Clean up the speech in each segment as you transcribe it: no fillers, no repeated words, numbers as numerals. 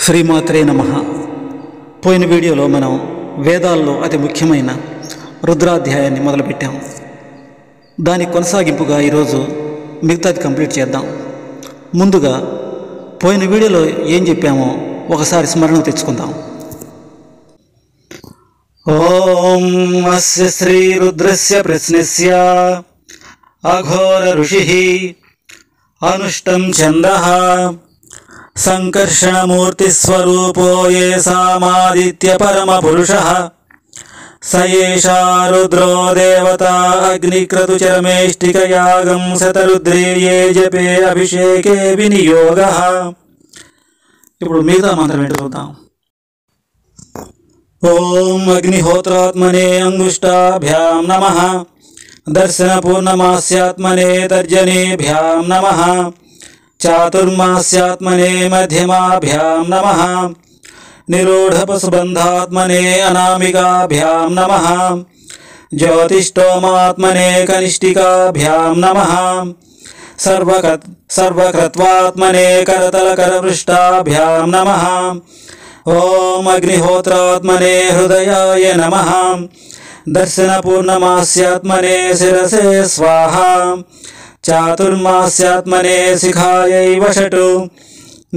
శ్రీమాత్రే నమః. పోయిన వీడియోలో మనం వేదాల్లో అతి ముఖ్యమైన రుద్రాధ్యాయాన్ని మొదలుపెట్టాం. దానికి కొనసాగింపుగా ఈరోజు మిగతాది కంప్లీట్ చేద్దాం. ముందుగా పోయిన వీడియోలో ఏం చెప్పామో ఒకసారి స్మరణ తెచ్చుకుందాం. ఓం అస్య శ్రీ రుద్రస్య ప్రశ్నస్య అఘోర ఋషిః అనుష్టం ఛందః సంకర్షణమూర్తిస్వరూపో యేసామాదిత్య పరమపురుషః స ఏషా రుద్రో దేవతా అగ్నిక్రతుచరమేష్టికయాగం శతరుద్రీయే జపే అభిషేకే వినియోగః. ఇప్పుడు మిగతా మంత్రం ఏంటో చూద్దాం. ఓం అగ్నిహోత్రాత్మనే అంగుష్టాభ్యాం నమః దర్శనపూర్ణమాస్యాత్మనే తర్జనేభ్యాం నమః చాతుర్మాస్యాత్మనే మధ్యమాభ్యాం నమః నిరూఢపశుబంధాత్మనే అనామికాభ్యాం నమః జ్యోతిష్టోమాత్మనే కనిష్ఠికాభ్యాం నమః సర్వకృత్వాత్మనే కరతలకరపృష్టాభ్యాం నమః ఓం అగ్నిహోత్రాత్మనే హృదయాయ నమః దర్శనపూర్ణమాస్యాత్మనే శిరసే స్వాహా చాతుర్మాస్యాత్మనే శిఖాయై వషటు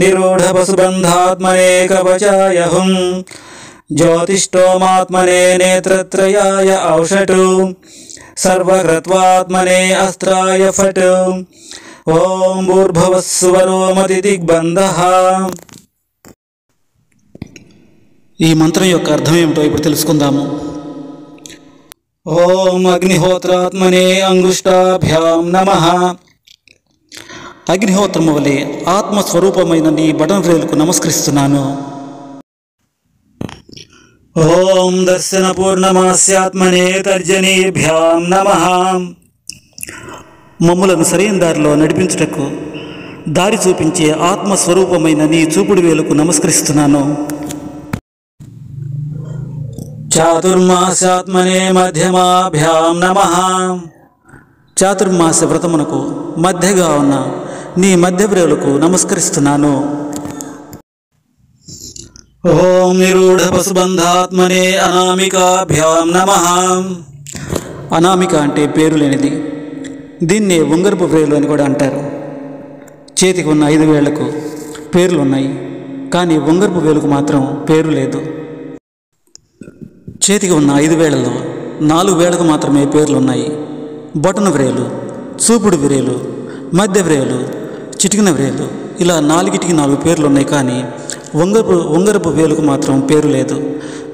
నిరూఢపశుబంధాత్మనే కవచాయ హుం జ్యోతిష్టోమాత్మనే నేత్రత్రయాయ ఔషటు సర్వకృత్వాత్మనే అస్త్రాయ ఫట్ ఓం భూర్భువస్సువరోమతి దిగ్బంధః. ఈ మంత్రం యొక్క అర్థం ఏమిటో ఇప్పుడు తెలుసుకుందాము. ఓం అగ్నిహోత్రాత్మనే అంగుష్టాభ్యాం నమః. అగ్నిహోత్రము వలె ఆత్మస్వరూపమైన నీ బటన్వేలుకు నమస్కరిస్తున్నాను. ఓం దర్శనపూర్ణమాస్యాత్మనే తర్జనీభ్యాం నమః. మమ్ములను సరైన దారిలో నడిపించుటకు దారి చూపించే ఆత్మస్వరూపమైన నీ చూపుడు వేలుకు నమస్కరిస్తున్నాను. చాతుర్మాస్యాత్మనే మధ్యమాభ్యాం నమః. చాతుర్మాస వ్రతమునకు మధ్యగా ఉన్న నీ మధ్యవ్రేలుకు నమస్కరిస్తున్నాను. ఓం నిరూఢపశుబంధాత్మనే అనామికాభ్యాం నమః. అనామిక అంటే పేరు లేనిది. దీన్నే ఉంగరపు వ్రేలు అని కూడా అంటారు. చేతికి ఉన్న 5 వేళ్లకు పేర్లు ఉన్నాయి, కానీ ఉంగరపు వేలుకు మాత్రం పేరు లేదు. చేతికి ఉన్న 5 వేళ్లలో 4 వేళ్లకు మాత్రమే పేర్లు ఉన్నాయి. బొటన వ్రేలు, చూపుడు వ్రేలు, మధ్య వ్రేలు, చిటికిన వ్రేలు, ఇలా 4టికి 4 పేర్లు ఉన్నాయి, కానీ ఉంగరపు వేలుకు మాత్రం పేరు లేదు.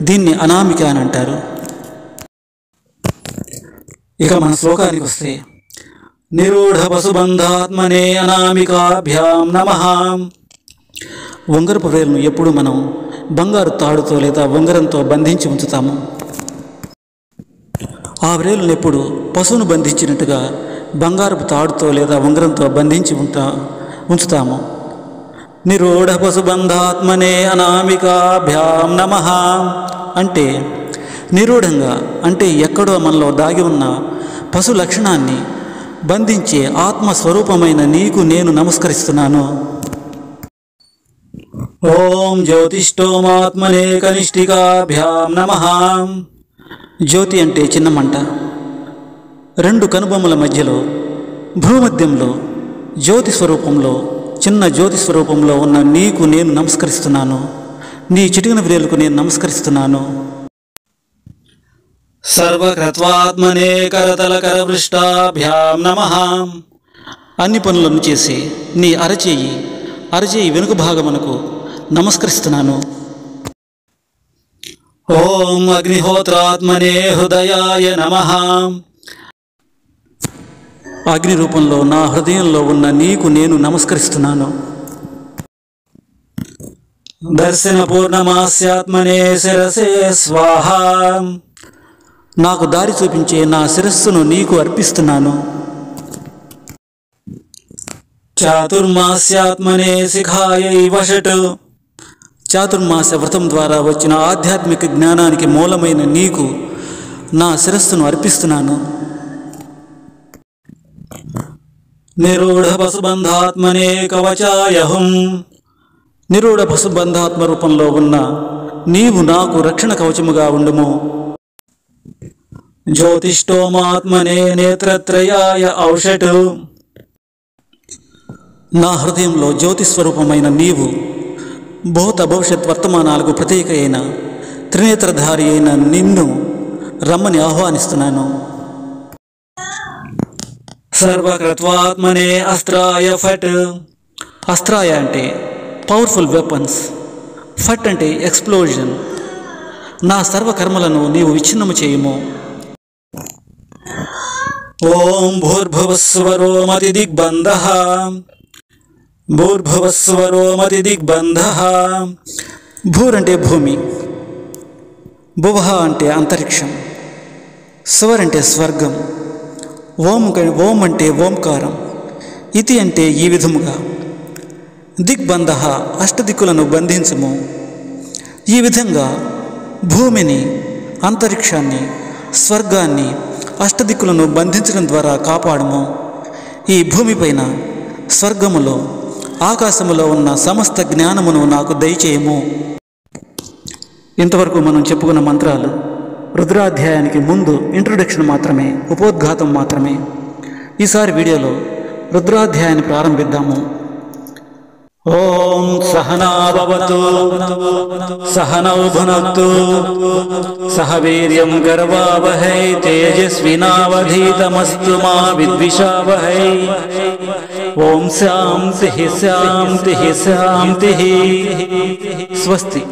దీన్ని అనామిక అని అంటారు. ఇక మన శ్లోకానికి వస్తే, నిరూఢ పశుబంధాత్మనే అనామికాభ్యాం నమః. ఉంగరపు వేలును ఎప్పుడు మనం బంగారు తాడుతో లేదా ఉంగరంతో బంధించి ఉంచుతాము. ఆ వ్రేలును ఎప్పుడు పశువును బంధించినట్టుగా బంగారపు తాడుతో లేదా ఉంగరంతో బంధించి ఉంచుతాము. నిరూఢ పశుబంధాత్మనే అనామికాభ్యాం నమః అంటే నిరూఢంగా, అంటే ఎక్కడో మనలో దాగి ఉన్న పశు లక్షణాన్ని బంధించే ఆత్మస్వరూపమైన నీకు నేను నమస్కరిస్తున్నాను. ఓం జ్యోతిష్టోమాత్మనే కనిష్ఠికాభ్యాం నమః. జ్యోతి అంటే చిన్న మంట. 2 కనుబొమ్మల మధ్యలో భూమధ్యంలో జ్యోతి స్వరూపంలో, చిన్న జ్యోతి స్వరూపంలో ఉన్న నీకు నేను నమస్కరిస్తున్నాను. నీ చిటికిన వ్రేలుకు నేను నమస్కరిస్తున్నాను. సర్వకృత్వాత్మనే కరతలకరపృష్టాభ్యాం నమః. అన్ని పనులను చేసి నీ అరచేయి వెనుక భాగమునకు నమస్కరిస్తున్నాను. ఓం అగ్నిహోత్రాత్మనే హృదయాయ నమః. అగ్ని రూపంలో నా హృదయంలో ఉన్న నీకు నేను నమస్కరిస్తున్నాను. దర్శనపూర్ణమాస్యాత్మనే శిరసే స్వాహా. నాకు దారి చూపించే నా శిరస్సును నీకు అర్పిస్తున్నాను. చాతుర్మాస్యాత్మనే శిఖాయై వషటు. చాతుర్మాస వ్రతం ద్వారా వచ్చిన ఆధ్యాత్మిక జ్ఞానానికి మూలమైన నీకు నా శిరస్సును అర్పిస్తున్నాను. నిరూఢ పశుబంధాత్మనే కవచాయ హుం. నిరూఢ పశుబంధాత్మ రూపంలో ఉన్న నీవు నాకు రక్షణ కవచముగా ఉండుము. జ్యోతిష్టోమాత్మనే నేత్రత్రయాయ ఔషటు. నా హృదయంలో జ్యోతి స్వరూపమైన నీవు భూత భవిష్యత్ వర్తమానాలకు ప్రతీక అయిన త్రినేత్రధారి అయిన నిన్ను రమ్మని ఆహ్వానిస్తున్నాను. సర్వకృత్వాత్మనే అస్త్రాయ ఫట్. అస్త్రాయ అంటే పవర్ఫుల్ వెపన్స్, ఫట్ అంటే ఎక్స్ప్లోజన్. నా సర్వకర్మలను నీవు విచ్ఛిన్నము చేయుము. ఓం భూర్భువస్వరో మతి దిగ్బంధః. భూర్భువస్వరో మతి దిగ్బంధః. భూర్ అంటే భూమి, భువః అంటే అంతరిక్షం, స్వర్ అంటే స్వర్గం, ఓం అంటే ఓంకారం, ఇతి అంటే ఈ విధముగా. దిగ్బంధః అష్టదిక్కులను బంధించుము. ఈ విధంగా భూమిని, అంతరిక్షాన్ని, స్వర్గాన్ని, అష్టదిక్కులను బంధించడం ద్వారా కాపాడము. ఈ భూమిపైన, స్వర్గములో, ఆకాశములో ఉన్న సమస్త జ్ఞానమును నాకు దయచేయము. ఇంతవరకు మనం చెప్పుకున్న మంత్రాలు రుద్రాధ్యాయానికి ముందు ఇంట్రొడక్షన్ మాత్రమే, ఉపోద్ఘాతం మాత్రమే. ఈసారి వీడియోలో రుద్రాధ్యాయాన్ని ప్రారంభిద్దాము. ఓం సహనా భవతు సహనౌ భునక్తు సహ వీర్యం కర్వావహై తేజస్వినావధీతమస్తు మా విద్విషావహై. ఓం శాంతిః శాంతిః శాంతిః. స్వస్తి.